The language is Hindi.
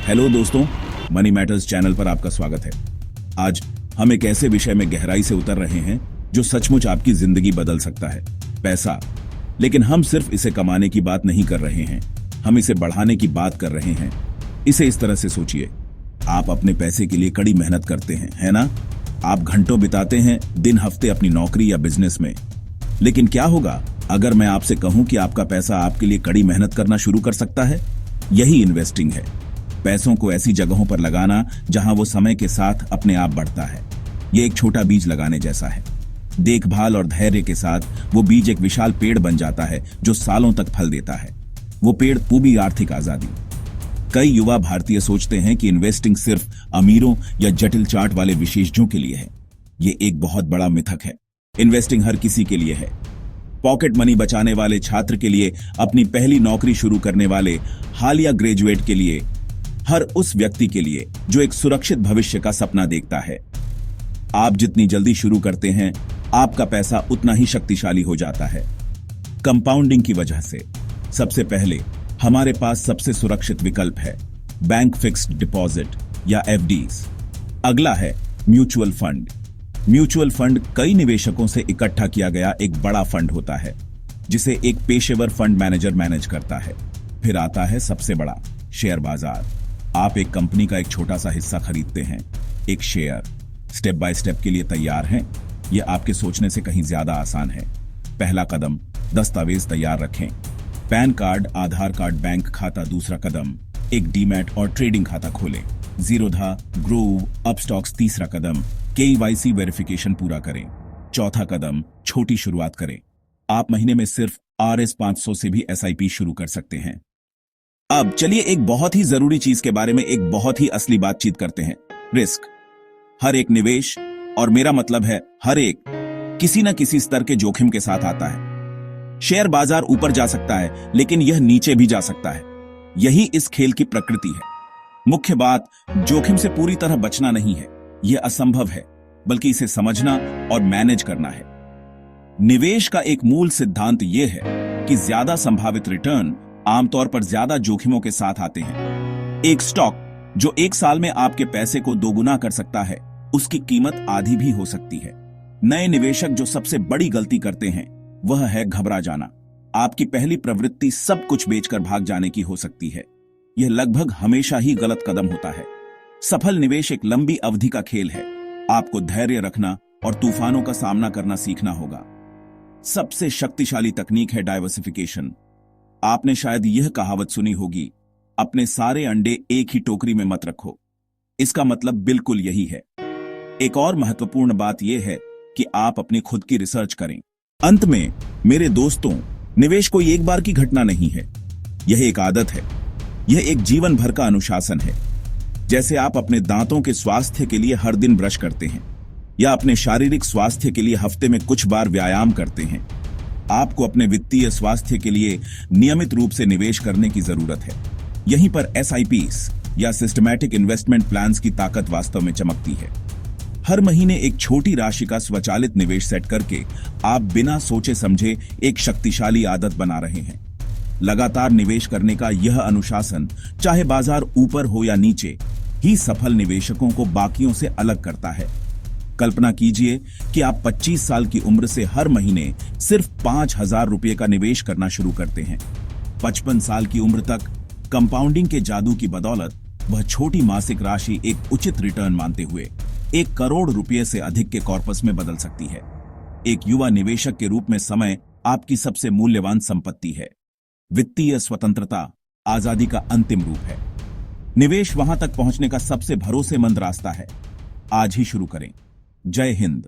हेलो दोस्तों, मनी मैटर्स चैनल पर आपका स्वागत है। आज हम एक ऐसे विषय में गहराई से उतर रहे हैं जो सचमुच आपकी जिंदगी बदल सकता है, पैसा। लेकिन हम सिर्फ इसे कमाने की बात नहीं कर रहे हैं, हम इसे बढ़ाने की बात कर रहे हैं। इसे इस तरह से सोचिए, आप अपने पैसे के लिए कड़ी मेहनत करते हैं, है ना? आप घंटों बिताते हैं दिन हफ्ते अपनी नौकरी या बिजनेस में। लेकिन क्या होगा अगर मैं आपसे कहूं कि आपका पैसा आपके लिए कड़ी मेहनत करना शुरू कर सकता है? यही इन्वेस्टिंग है। पैसों को ऐसी जगहों पर लगाना जहां वो समय के साथ अपने आप बढ़ता है। ये एक छोटा बीज लगाने जैसा है। देखभाल और धैर्य के साथ वो बीज एक विशाल पेड़ बन जाता है जो सालों तक फल देता है। वो पेड़ पूरी आर्थिक आजादी। कई युवा भारतीय सोचते हैं कि इन्वेस्टिंग सिर्फ अमीरों या जटिल चार्ट वाले विशेषज्ञों के लिए है। ये एक बहुत बड़ा मिथक है। इन्वेस्टिंग हर किसी के लिए है। पॉकेट मनी बचाने वाले छात्र के लिए, अपनी पहली नौकरी शुरू करने वाले हालिया ग्रेजुएट के लिए, हर उस व्यक्ति के लिए जो एक सुरक्षित भविष्य का सपना देखता है। आप जितनी जल्दी शुरू करते हैं, आपका पैसा उतना ही शक्तिशाली हो जाता है। कंपाउंडिंग की वजह से सबसे पहले हमारे पास सबसे सुरक्षित विकल्प है बैंक फिक्स्ड डिपॉजिट या एफडीज। अगला है म्यूचुअल फंड। म्यूचुअल फंड कई निवेशकों से इकट्ठा किया गया एक बड़ा फंड होता है जिसे एक पेशेवर फंड मैनेजर मैनेज करता है। फिर आता है सबसे बड़ा, शेयर बाजार। आप एक कंपनी का एक छोटा सा हिस्सा खरीदते हैं, एक शेयर। स्टेप बाय स्टेप के लिए तैयार हैं? यह आपके सोचने से कहीं ज्यादा आसान है। पहला कदम, दस्तावेज तैयार रखें। पैन कार्ड, आधार कार्ड, बैंक खाता। दूसरा कदम, एक डीमैट और ट्रेडिंग खाता खोलें। Zerodha, Grove, Upstox. तीसरा कदम, केवाईसी वेरिफिकेशन पूरा करें। चौथा कदम, छोटी शुरुआत करें। आप महीने में सिर्फ RS 500 से भी SIP शुरू कर सकते हैं। अब चलिए एक बहुत ही जरूरी चीज के बारे में एक बहुत ही असली बातचीत करते हैं, रिस्क। हर एक निवेश, और मेरा मतलब है हर एक, किसी न किसी स्तर के जोखिम के साथ आता है। शेयर बाजार ऊपर जा सकता है, लेकिन यह नीचे भी जा सकता है। यही इस खेल की प्रकृति है। मुख्य बात, जोखिम से पूरी तरह बचना नहीं है, यह असंभव है, बल्कि इसे समझना और मैनेज करना है। निवेश का एक मूल सिद्धांत यह है कि ज्यादा संभावित रिटर्न आमतौर पर ज्यादा जोखिमों के साथ आते हैं। एक स्टॉक जो एक साल में आपके पैसे को दोगुना कर सकता है, उसकी कीमत आधी भी हो सकती है। नए निवेशक जो सबसे बड़ी गलती करते हैं वह है घबरा जाना। आपकी पहली प्रवृत्ति सब कुछ बेचकर भाग जाने की हो सकती है। यह लगभग हमेशा ही गलत कदम होता है। सफल निवेश एक लंबी अवधि का खेल है। आपको धैर्य रखना और तूफानों का सामना करना सीखना होगा। सबसे शक्तिशाली तकनीक है डाइवर्सिफिकेशन। आपने शायद यह कहावत सुनी होगी, अपने सारे अंडे एक ही टोकरी में मत रखो। इसका मतलब बिल्कुल यही है। एक और महत्वपूर्ण बात यह है कि आप अपनी खुद की रिसर्च करें। अंत में मेरे दोस्तों, निवेश कोई एक बार की घटना नहीं है। यह एक आदत है। यह एक जीवन भर का अनुशासन है। जैसे आप अपने दांतों के स्वास्थ्य के लिए हर दिन ब्रश करते हैं या अपने शारीरिक स्वास्थ्य के लिए हफ्ते में कुछ बार व्यायाम करते हैं, आपको अपने वित्तीय स्वास्थ्य के लिए नियमित रूप से निवेश करने की जरूरत है। यहीं पर SIPs या सिस्टमैटिक इन्वेस्टमेंट प्लान्स की ताकत वास्तव में चमकती है। हर महीने एक छोटी राशि का स्वचालित निवेश सेट करके आप बिना सोचे समझे एक शक्तिशाली आदत बना रहे हैं। लगातार निवेश करने का यह अनुशासन, चाहे बाजार ऊपर हो या नीचे, ही सफल निवेशकों को बाकियों से अलग करता है। कल्पना कीजिए कि आप 25 साल की उम्र से हर महीने सिर्फ 5,000 रुपये का निवेश करना शुरू करते हैं। 55 साल की उम्र तक कंपाउंडिंग के जादू की बदौलत वह छोटी मासिक राशि एक उचित रिटर्न मानते हुए 1 करोड़ रुपये से अधिक के कॉर्पस में बदल सकती है। एक युवा निवेशक के रूप में समय आपकी सबसे मूल्यवान संपत्ति है। वित्तीय स्वतंत्रता आजादी का अंतिम रूप है। निवेश वहां तक पहुंचने का सबसे भरोसेमंद रास्ता है। आज ही शुरू करें। जय हिंद।